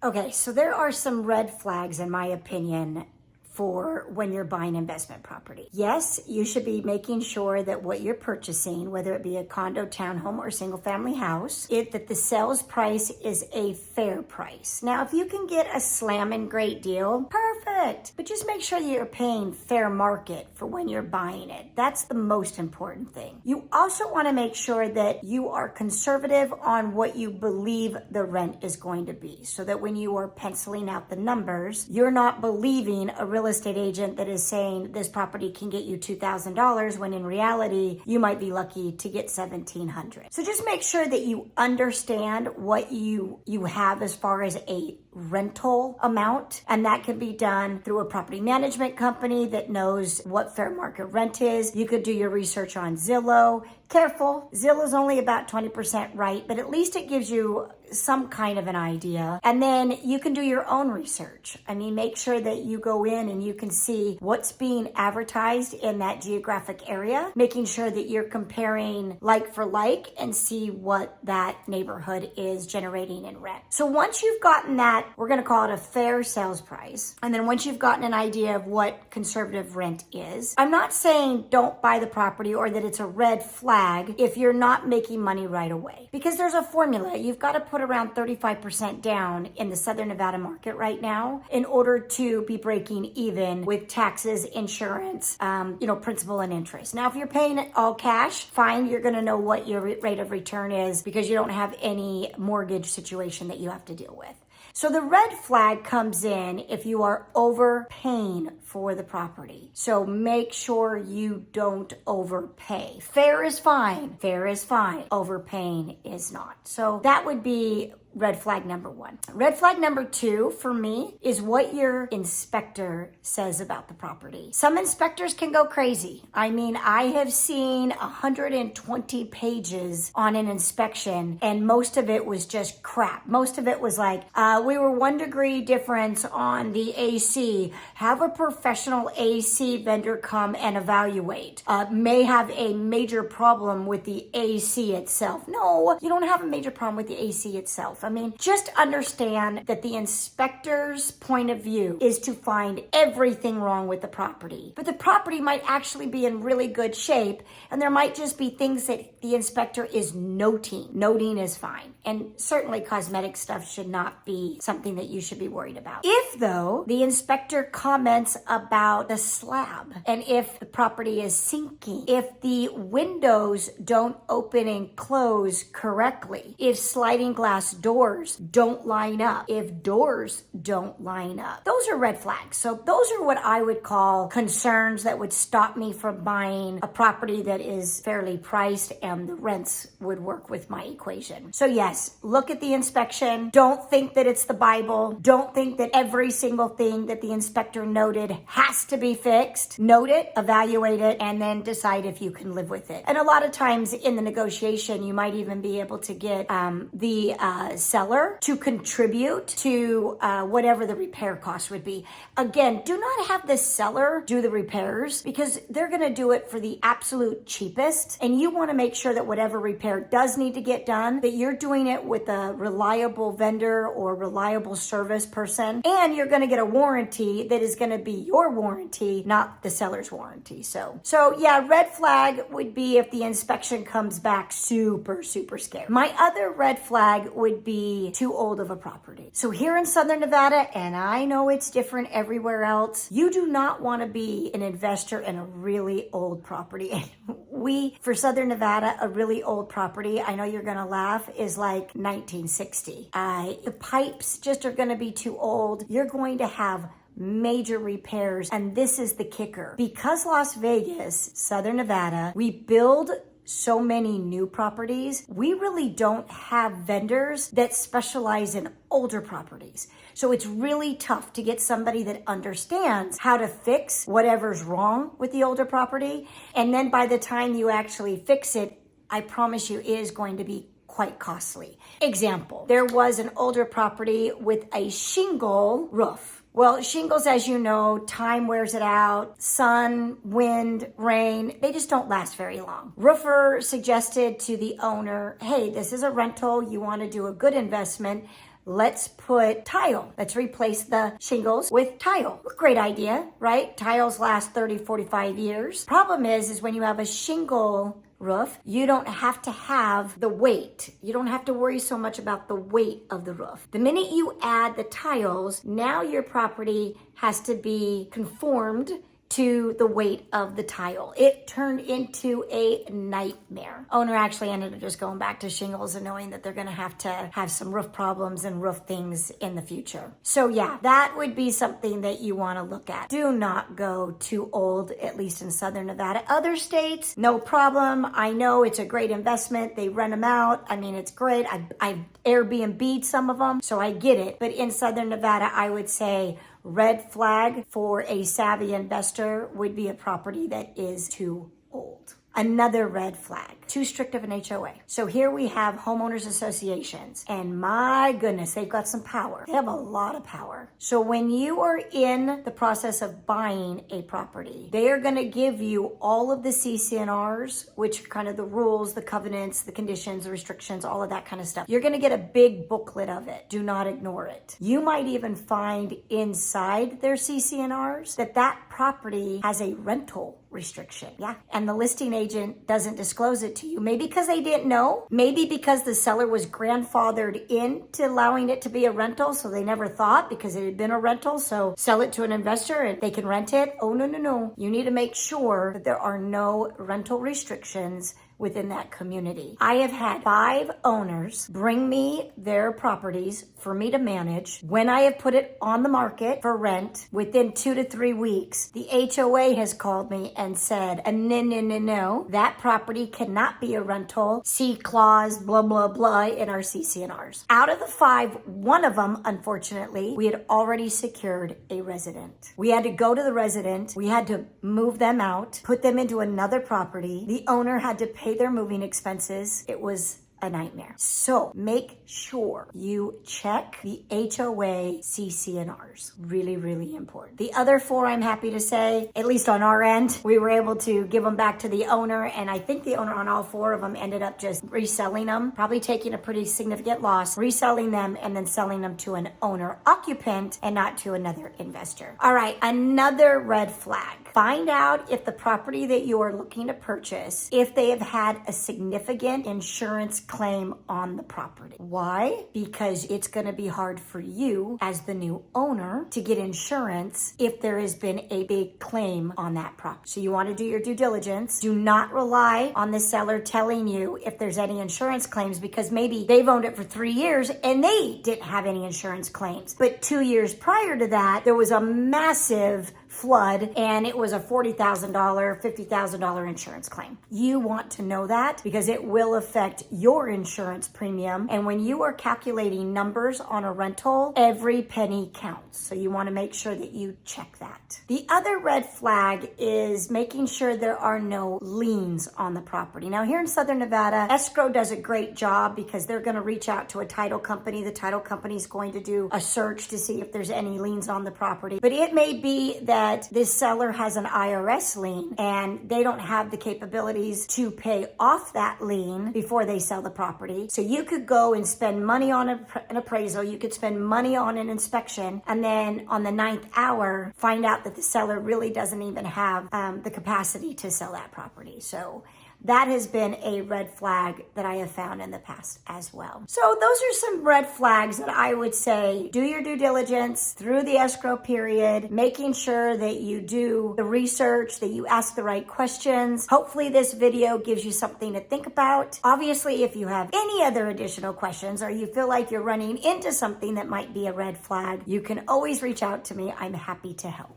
Okay, so there are some red flags, in my opinion, for when you're buying investment property. Yes, you should be making sure that what you're purchasing, whether it be a condo, townhome, or single family house, that the sales price is a fair price. Now, if you can get a slamming great deal, perfect. But just make sure that you're paying fair market for when you're buying it. That's the most important thing. You also want to make sure that you are conservative on what you believe the rent is going to be, so that when you are penciling out the numbers, you're not believing a real estate agent that is saying this property can get you $2,000 when in reality you might be lucky to get $1,700. So just make sure that you understand what you have as far as a rental amount, and that can be done through a property management company that knows what fair market rent is. You could do your research on Zillow. Careful, Zillow's only about 20% right, but at least it gives you some kind of an idea. And then you can do your own research. I mean, make sure that you go in and you can see what's being advertised in that geographic area, making sure that you're comparing like for like and see what that neighborhood is generating in rent. So once you've gotten that, we're going to call it a fair sales price. And then once you've gotten an idea of what conservative rent is, I'm not saying don't buy the property or that it's a red flag if you're not making money right away, because there's a formula. You've got to put around 35% down in the Southern Nevada market right now in order to be breaking even with taxes, insurance, principal and interest. Now, if you're paying it all cash, fine, you're going to know what your rate of return is because you don't have any mortgage situation that you have to deal with. So the red flag comes in if you are overpaying for the property. So make sure you don't overpay. Fair is fine. Fair is fine. Overpaying is not. So that would be red flag number one. Red flag number two for me is what your inspector says about the property. Some inspectors can go crazy. I mean, I have seen 120 pages on an inspection and most of it was just crap. Most of it was like, we were 1 degree difference on the AC. Have a professional AC vendor come and evaluate. May have a major problem with the AC itself. No, you don't have a major problem with the AC itself. I mean, just understand that the inspector's point of view is to find everything wrong with the property. But the property might actually be in really good shape, and there might just be things that the inspector is noting. Noting is fine. And certainly cosmetic stuff should not be something that you should be worried about. If, though, the inspector comments about the slab, and if the property is sinking, if the windows don't open and close correctly, if sliding glass doors don't line up, if doors don't line up, those are red flags. So those are what I would call concerns that would stop me from buying a property that is fairly priced and the rents would work with my equation. So yes, look at the inspection. Don't think that it's the Bible. Don't think that every single thing that the inspector noted has to be fixed. Note it, evaluate it, and then decide if you can live with it. And a lot of times in the negotiation, you might even be able to get the seller to contribute to whatever the repair cost would be. Again, do not have the seller do the repairs because they're going to do it for the absolute cheapest. And you want to make sure that whatever repair does need to get done, that you're doing it with a reliable vendor or reliable service person. And you're going to get a warranty that is going to be your warranty, not the seller's warranty. So yeah, red flag would be if the inspection comes back super, super scary. My other red flag would be too old of a property. So here in Southern Nevada, and I know it's different everywhere else, you do not want to be an investor in a really old property. And for Southern Nevada, a really old property, I know you're going to laugh, is like 1960. The pipes just are going to be too old. You're going to have major repairs. And this is the kicker. Because Las Vegas, Southern Nevada, we build so many new properties, we really don't have vendors that specialize in older properties. So it's really tough to get somebody that understands how to fix whatever's wrong with the older property. And then by the time you actually fix it, I promise you it is going to be quite costly. Example, there was an older property with a shingle roof. Well, shingles, as you know, time wears it out. Sun, wind, rain, they just don't last very long. Roofer suggested to the owner, hey, this is a rental. You want to do a good investment. let's put tile. Let's replace the shingles with tile. Great idea, right? Tiles last 30, 45 years. Problem is when you have a shingle roof, you don't have to have the weight. You don't have to worry so much about the weight of the roof. The minute you add the tiles, now your property has to be conformed to the weight of the tile. It turned into a nightmare. Owner actually ended up just going back to shingles and knowing that they're gonna have to have some roof problems and roof things in the future. So yeah, that would be something that you wanna look at. Do not go too old, at least in Southern Nevada. Other states, no problem. I know it's a great investment. They rent them out. I mean, it's great. I've Airbnb'd some of them, so I get it. But in Southern Nevada, I would say red flag for a savvy investor would be a property that is too old. Another red flag, too strict of an HOA. So here we have homeowners associations, and my goodness, they've got some power. They have a lot of power. So when you are in the process of buying a property, they are going to give you all of the CC&Rs, which are kind of the rules, the covenants, the conditions, the restrictions, all of that kind of stuff. You're going to get a big booklet of it. Do not ignore it. You might even find inside their CC&Rs that property has a rental restriction. Yeah. And the listing agent doesn't disclose it to you. Maybe because they didn't know. Maybe because the seller was grandfathered into allowing it to be a rental. So they never thought because it had been a rental. So sell it to an investor and they can rent it. Oh, no. You need to make sure that there are no rental restrictions within that community. I have had 5 owners bring me their properties for me to manage. When I have put it on the market for rent, within 2 to 3 weeks, the HOA has called me and said, no, that property cannot be a rental. See clause, blah, blah, blah in our CC&Rs. Out of the 5, one of them, unfortunately, we had already secured a resident. We had to go to the resident. We had to move them out, put them into another property. The owner had to pay their moving expenses. It was a nightmare. So make sure you check the HOA CC&Rs. Really, really important. The other 4, I'm happy to say, at least on our end, we were able to give them back to the owner. And I think the owner on all 4 of them ended up just reselling them, probably taking a pretty significant loss, reselling them and then selling them to an owner occupant and not to another investor. All right, another red flag. Find out if the property that you are looking to purchase, if they have had a significant insurance claim on the property. Why? Because it's going to be hard for you as the new owner to get insurance if there has been a big claim on that property. So you want to do your due diligence. Do not rely on the seller telling you if there's any insurance claims, because maybe they've owned it for 3 years and they didn't have any insurance claims. But 2 years prior to that, there was a massive flood and it was a $40,000, $50,000 insurance claim. You want to know that because it will affect your insurance premium. And when you are calculating numbers on a rental, every penny counts. So you want to make sure that you check that. The other red flag is making sure there are no liens on the property. Now here in Southern Nevada, escrow does a great job because they're going to reach out to a title company. The title company is going to do a search to see if there's any liens on the property. But it may be that this seller has an IRS lien and they don't have the capabilities to pay off that lien before they sell the property. So you could go and spend money on an appraisal, you could spend money on an inspection, and then on the 9th hour, find out that the seller really doesn't even have the capacity to sell that property. So that has been a red flag that I have found in the past as well. So those are some red flags that I would say do your due diligence through the escrow period, making sure that you do the research, that you ask the right questions. Hopefully this video gives you something to think about. Obviously, if you have any other additional questions or you feel like you're running into something that might be a red flag, you can always reach out to me. I'm happy to help.